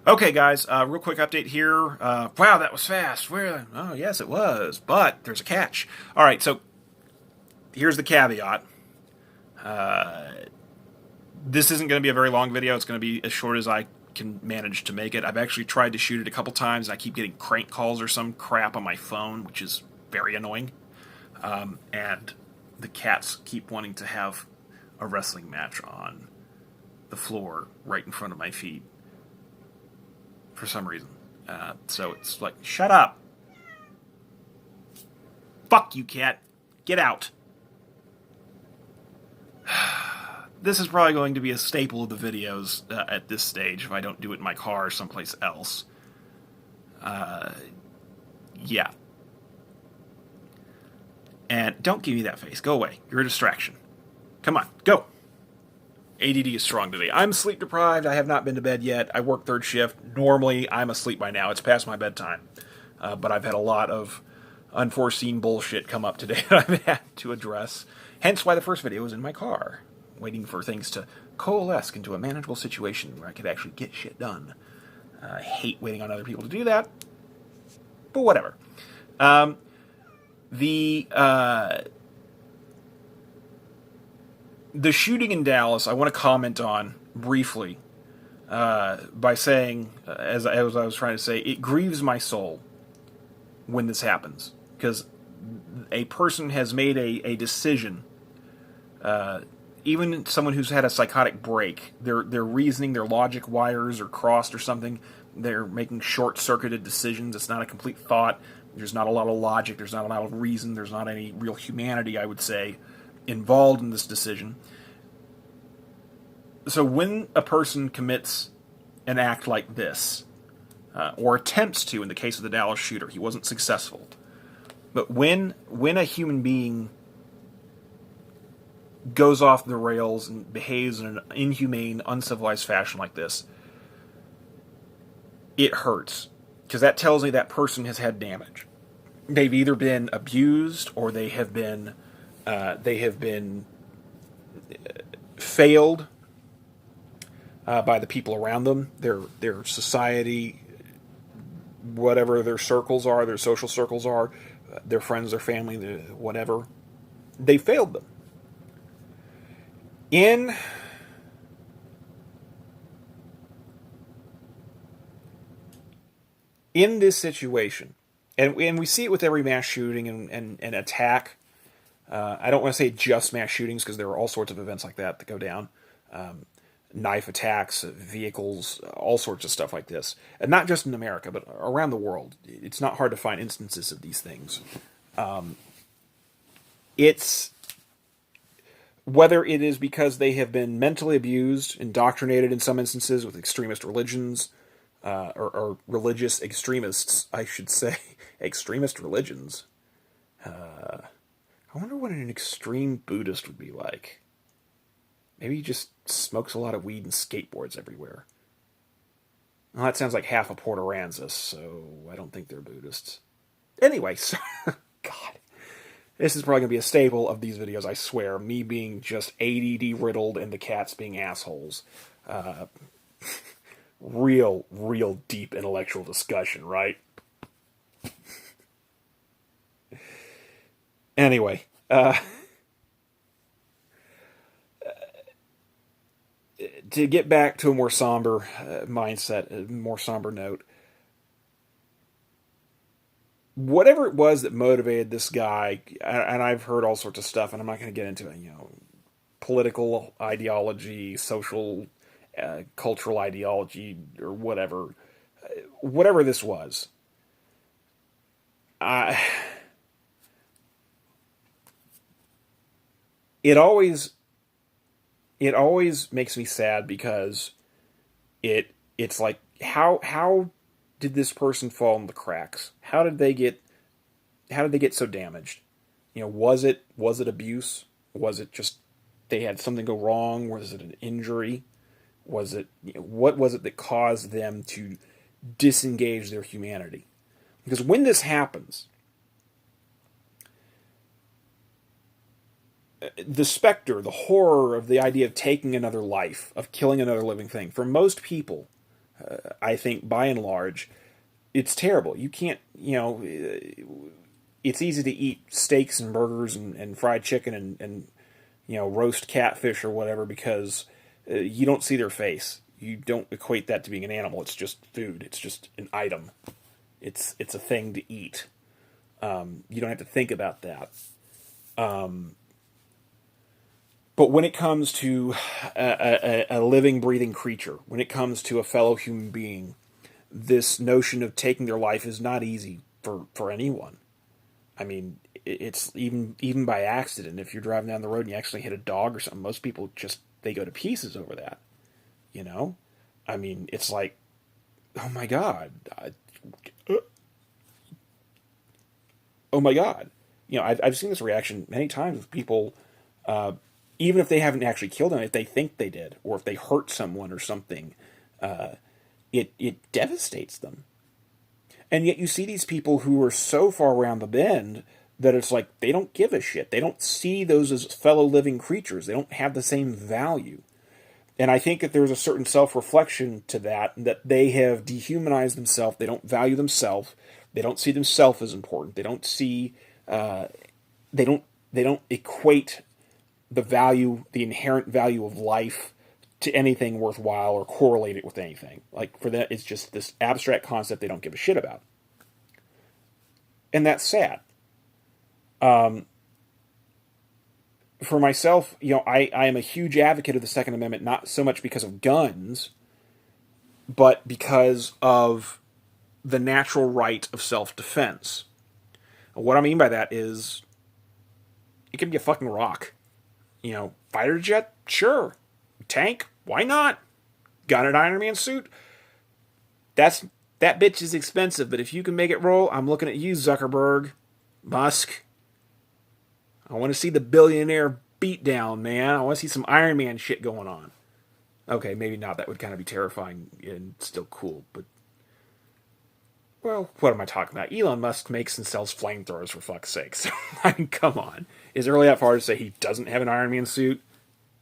Okay, guys, real quick update here. Wow, that was fast. Where? Oh, yes, it was. But there's a catch. All right, so here's the caveat. This isn't going to be a very long video. It's going to be as short as I can manage to make it. I've actually tried to shoot it a couple times, and I keep getting crank calls or some crap on my phone, which is very annoying. And the cats keep wanting to have a wrestling match on the floor right in front of my feet for some reason. So it's like, shut up. Fuck you, cat. Get out. This is probably going to be a staple of the videos at this stage if I don't do it in my car or someplace else. Yeah. And don't give me that face. Go away. You're a distraction. Come on, go. ADD is strong today. I'm sleep deprived. I have not been to bed yet. I work third shift. Normally, I'm asleep by now. It's past my bedtime. But I've had a lot of unforeseen bullshit come up today that I've had to address. Hence why the first video was in my car, waiting for things to coalesce into a manageable situation where I could actually get shit done. I hate waiting on other people to do that, but whatever. The shooting in Dallas, I want to comment on briefly by saying, as I was trying to say, it grieves my soul when this happens, because a person has made a decision. Even someone who's had a psychotic break, their reasoning, their logic wires are crossed or something. They're making short-circuited decisions. It's not a complete thought. There's not a lot of logic. There's not a lot of reason. There's not any real humanity, I would say, involved in this decision. So when a person commits an act like this, or attempts to, in the case of the Dallas shooter, he wasn't successful. But when a human being goes off the rails and behaves in an inhumane, uncivilized fashion like this, it hurts. Because that tells me that person has had damage. They've either been abused or they have been failed by the people around them, their society, whatever their circles are, their social circles are, their friends, their family, whatever. They failed them. In this situation, and we see it with every mass shooting and attack. I don't want to say just mass shootings, because there are all sorts of events like that go down. Knife attacks, vehicles, all sorts of stuff like this. And not just in America, but around the world. It's not hard to find instances of these things. It's whether it is because they have been mentally abused, indoctrinated in some instances with extremist religions, or religious extremists, I should say. Extremist religions. I wonder what an extreme Buddhist would be like. Maybe he just smokes a lot of weed and skateboards everywhere. Well, that sounds like half of Port Aransas, so I don't think they're Buddhists. Anyway, so, God. This is probably going to be a staple of these videos, I swear. Me being just ADD riddled and the cats being assholes. Real deep intellectual discussion, right? Anyway, to get back to a more somber mindset, a more somber note, whatever it was that motivated this guy, and I've heard all sorts of stuff, and I'm not going to get into it, political ideology, social, cultural ideology, or whatever. Whatever this was, it always makes me sad, because it's like, how did this person fall in the cracks? How did they get so damaged? Was it abuse? Was it just they had something go wrong? Was it an injury? Was it what was it that caused them to disengage their humanity? Because when this happens, the specter, the horror of the idea of taking another life, of killing another living thing, for most people, I think by and large, it's terrible. You can't, it's easy to eat steaks and burgers and fried chicken and roast catfish or whatever because you don't see their face. You don't equate that to being an animal. It's just food. It's just an item. It's a thing to eat. You don't have to think about that. But when it comes to a living, breathing creature, when it comes to a fellow human being, this notion of taking their life is not easy for anyone. I mean, it's even by accident. If you're driving down the road and you actually hit a dog or something, most people they go to pieces over that. You know, I mean, it's like, oh my god, oh my god. I've seen this reaction many times with people, even if they haven't actually killed them, if they think they did, or if they hurt someone or something, it devastates them. And yet you see these people who are so far around the bend that it's like they don't give a shit. They don't see those as fellow living creatures. They don't have the same value. And I think that there's a certain self-reflection to that they have dehumanized themselves. They don't value themselves. They don't see themselves as important. They don't see, they don't equate the inherent value of life to anything worthwhile or correlate it with anything. Like, for them, it's just this abstract concept they don't give a shit about. And that's sad. For myself, I am a huge advocate of the Second Amendment, not so much because of guns, but because of the natural right of self-defense. What I mean by that is, it can be a fucking rock. Fighter jet? Sure. Tank? Why not? Gun and Iron Man suit? That bitch is expensive, but if you can make it roll, I'm looking at you, Zuckerberg, Musk. I want to see the billionaire beatdown, man. I want to see some Iron Man shit going on. Okay, maybe not. That would kind of be terrifying and still cool, but... Well, what am I talking about? Elon Musk makes and sells flamethrowers, for fuck's sake. So, I mean, come on. Is it really that far to say he doesn't have an Iron Man suit?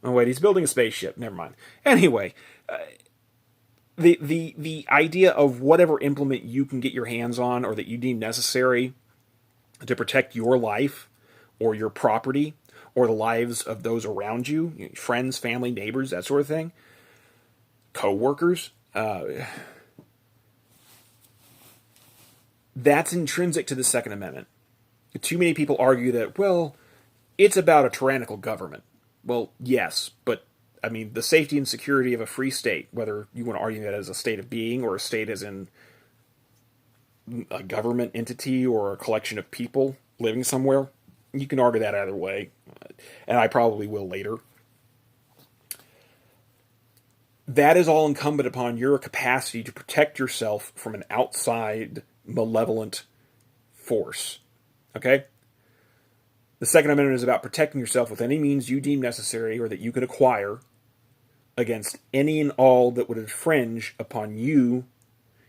Oh, wait, he's building a spaceship. Never mind. Anyway, the idea of whatever implement you can get your hands on or that you deem necessary to protect your life or your property or the lives of those around you, friends, family, neighbors, that sort of thing, co-workers, that's intrinsic to the Second Amendment. Too many people argue that, well, it's about a tyrannical government. Well, yes, but, I mean, the safety and security of a free state, whether you want to argue that as a state of being or a state as in a government entity or a collection of people living somewhere, you can argue that either way, and I probably will later. That is all incumbent upon your capacity to protect yourself from an outside malevolent force. Okay? The Second Amendment is about protecting yourself with any means you deem necessary or that you can acquire against any and all that would infringe upon you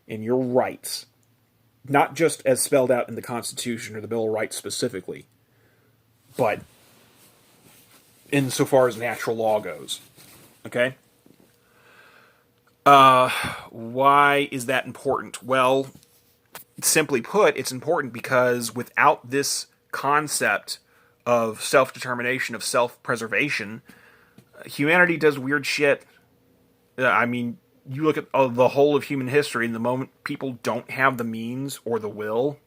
and your rights. Not just as spelled out in the Constitution or the Bill of Rights specifically, but insofar as natural law goes. Okay? Why is that important? Well, simply put, it's important because without this concept of self-determination, of self-preservation, humanity does weird shit. I mean, you look at the whole of human history, and the moment people don't have the means or the will,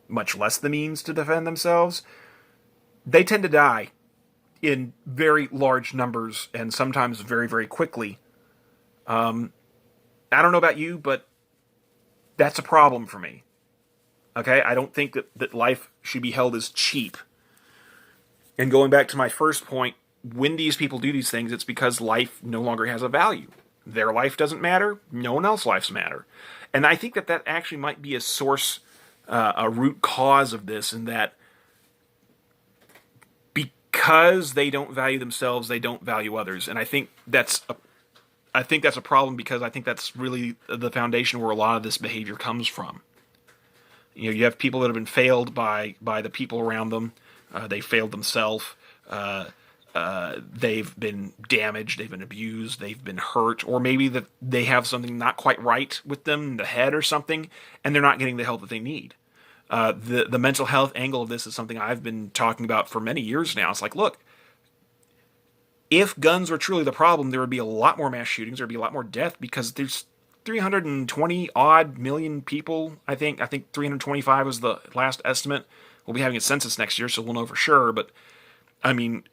much less the means to defend themselves, they tend to die in very large numbers and sometimes very, very quickly. I don't know about you, but that's a problem for me. Okay? I don't think that life should be held as cheap. And going back to my first point, when these people do these things, it's because life no longer has a value. Their life doesn't matter. No one else's lives matter. And I think that actually might be a source, a root cause of this, in that because they don't value themselves, they don't value others. And I think that's a problem, because I think that's really the foundation where a lot of this behavior comes from. You have people that have been failed by the people around them. They failed themselves. they've been damaged, they've been abused, they've been hurt, or maybe that they have something not quite right with them in the head or something, and they're not getting the help that they need. The mental health angle of this is something I've been talking about for many years now. It's like, look, if guns were truly the problem, there would be a lot more mass shootings, there would be a lot more death because there's 320 odd million people. I think 325 was the last estimate. We'll be having a census next year, so we'll know for sure. But I mean,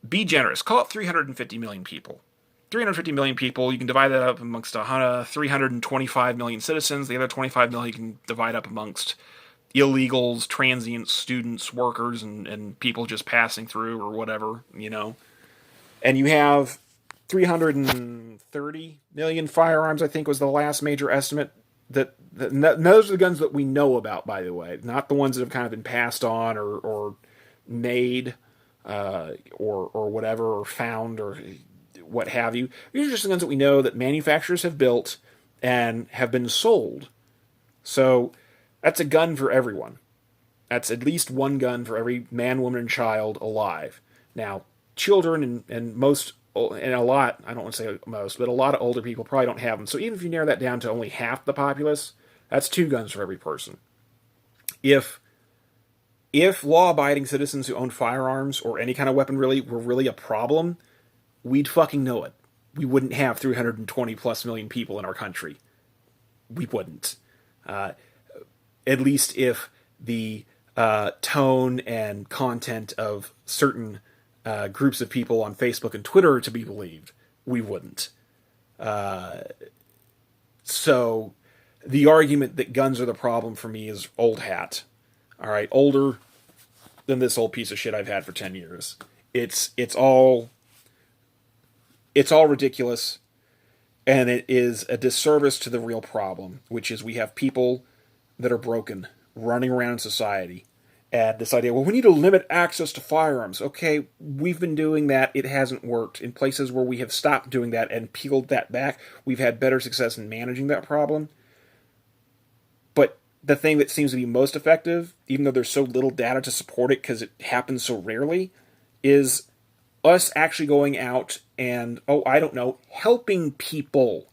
be generous. Call it 350 million people. 350 million people, you can divide that up amongst 325 million citizens. The other 25 million you can divide up amongst illegals, transients, students, workers, and people just passing through or whatever, And you have 330 million firearms, I think was the last major estimate. Those are the guns that we know about, by the way, not the ones that have kind of been passed on or made or whatever, or found, or what have you. These are just the guns that we know that manufacturers have built and have been sold. So that's a gun for everyone. That's at least one gun for every man, woman, and child alive. Now, children and most, and a lot, I don't want to say most, but a lot of older people probably don't have them. So even if you narrow that down to only half the populace, that's two guns for every person. If law-abiding citizens who own firearms or any kind of weapon were really a problem, we'd fucking know it. We wouldn't have 320 plus million people in our country. We wouldn't. At least if the tone and content of certain groups of people on Facebook and Twitter are to be believed, we wouldn't. So the argument that guns are the problem for me is old hat. All right, older than this old piece of shit I've had for 10 years. It's all ridiculous, and it is a disservice to the real problem, which is we have people that are broken running around in society. And this idea, well, we need to limit access to firearms. Okay, we've been doing that. It hasn't worked. In places where we have stopped doing that and peeled that back, we've had better success in managing that problem. But the thing that seems to be most effective, even though there's so little data to support it because it happens so rarely, is us actually going out and, helping people.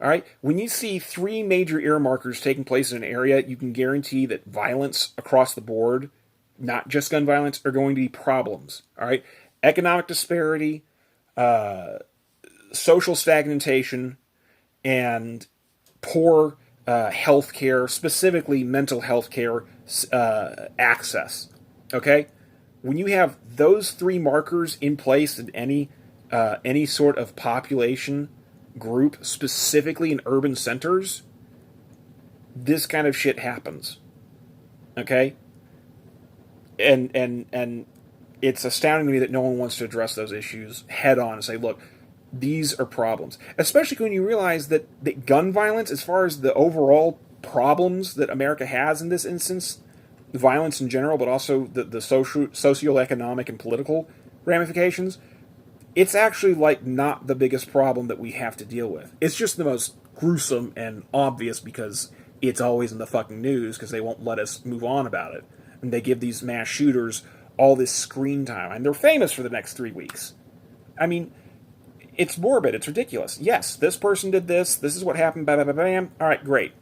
All right? When you see 3 major earmarkers taking place in an area, you can guarantee that violence across the board, not just gun violence, are going to be problems. All right? Economic disparity, social stagnation, and poor health care, specifically mental health care access. Okay? When you have those 3 markers in place in any sort of population group, specifically in urban centers, this kind of shit happens. Okay? And it's astounding to me that no one wants to address those issues head on and say, look, these are problems. Especially when you realize that gun violence, as far as the overall problems that America has in this instance, violence in general, but also the socioeconomic and political ramifications, it's actually like not the biggest problem that we have to deal with. It's just the most gruesome and obvious because it's always in the fucking news because they won't let us move on about it. And they give these mass shooters all this screen time. And they're famous for the next 3 weeks. I mean, it's morbid. It's ridiculous. Yes, this person did this. This is what happened. Bam, bam, bam, bam. All right, great.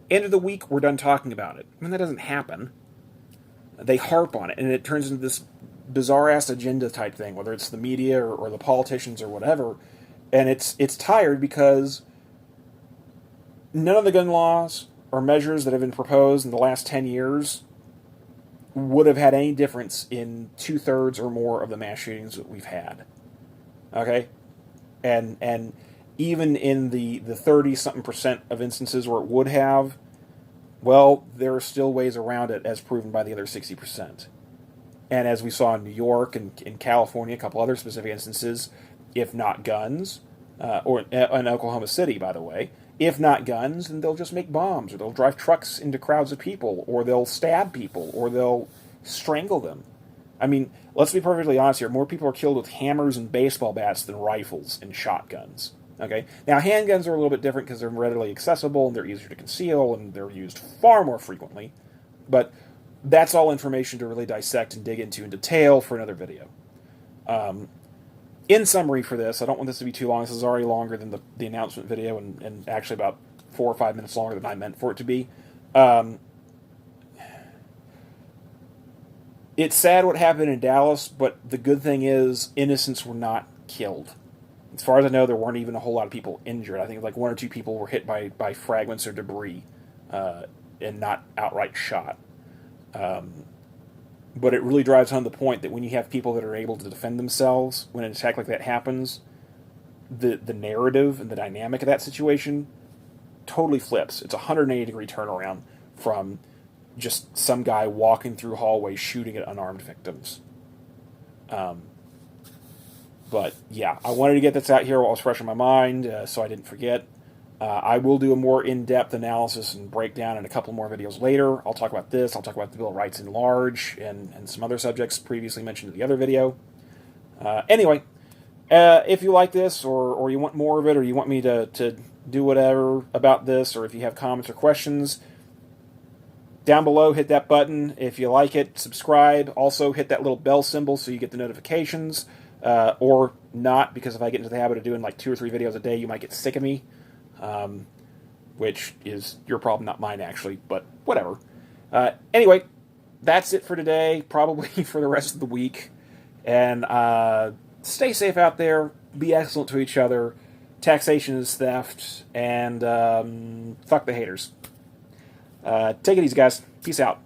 End of the week, we're done talking about it. I mean, that doesn't happen. They harp on it, and it turns into this bizarre-ass agenda type thing, whether it's the media or the politicians or whatever. And it's tired because none of the gun laws or measures that have been proposed in the last 10 years would have had any difference in 2/3 or more of the mass shootings that we've had. Okay? And even in the 30-something% of instances where it would have, well, there are still ways around it, as proven by the other 60%. And as we saw in New York and in California, a couple other specific instances, if not guns, or in Oklahoma City, by the way, if not guns, then they'll just make bombs, or they'll drive trucks into crowds of people, or they'll stab people, or they'll strangle them. I mean, let's be perfectly honest here. More people are killed with hammers and baseball bats than rifles and shotguns. Okay? Now, handguns are a little bit different because they're readily accessible and they're easier to conceal and they're used far more frequently. But that's all information to really dissect and dig into in detail for another video. In summary for this, I don't want this to be too long. This is already longer than the announcement video, and actually about 4 or 5 minutes longer than I meant for it to be. It's sad what happened in Dallas, but the good thing is innocents were not killed. As far as I know, there weren't even a whole lot of people injured. I think like 1 or 2 people were hit by fragments or debris, and not outright shot. But it really drives home the point that when you have people that are able to defend themselves when an attack like that happens, the narrative and the dynamic of that situation totally flips. It's a 180-degree turnaround from just some guy walking through hallways shooting at unarmed victims. But yeah, I wanted to get this out here while it was fresh in my mind, so I didn't forget. I will do a more in-depth analysis and breakdown in a couple more videos later. I'll talk about this. I'll talk about the Bill of Rights in large and some other subjects previously mentioned in the other video. Anyway, if you like this or you want more of it or you want me to do whatever about this, or if you have comments or questions, down below, hit that button. If you like it, subscribe. Also, hit that little bell symbol so you get the notifications. Or not, because if I get into the habit of doing like 2 or 3 videos a day, you might get sick of me. Which is your problem, not mine, actually, but whatever. Anyway, that's it for today, probably for the rest of the week. And stay safe out there, be excellent to each other, taxation is theft, and fuck the haters. Take it easy, guys. Peace out.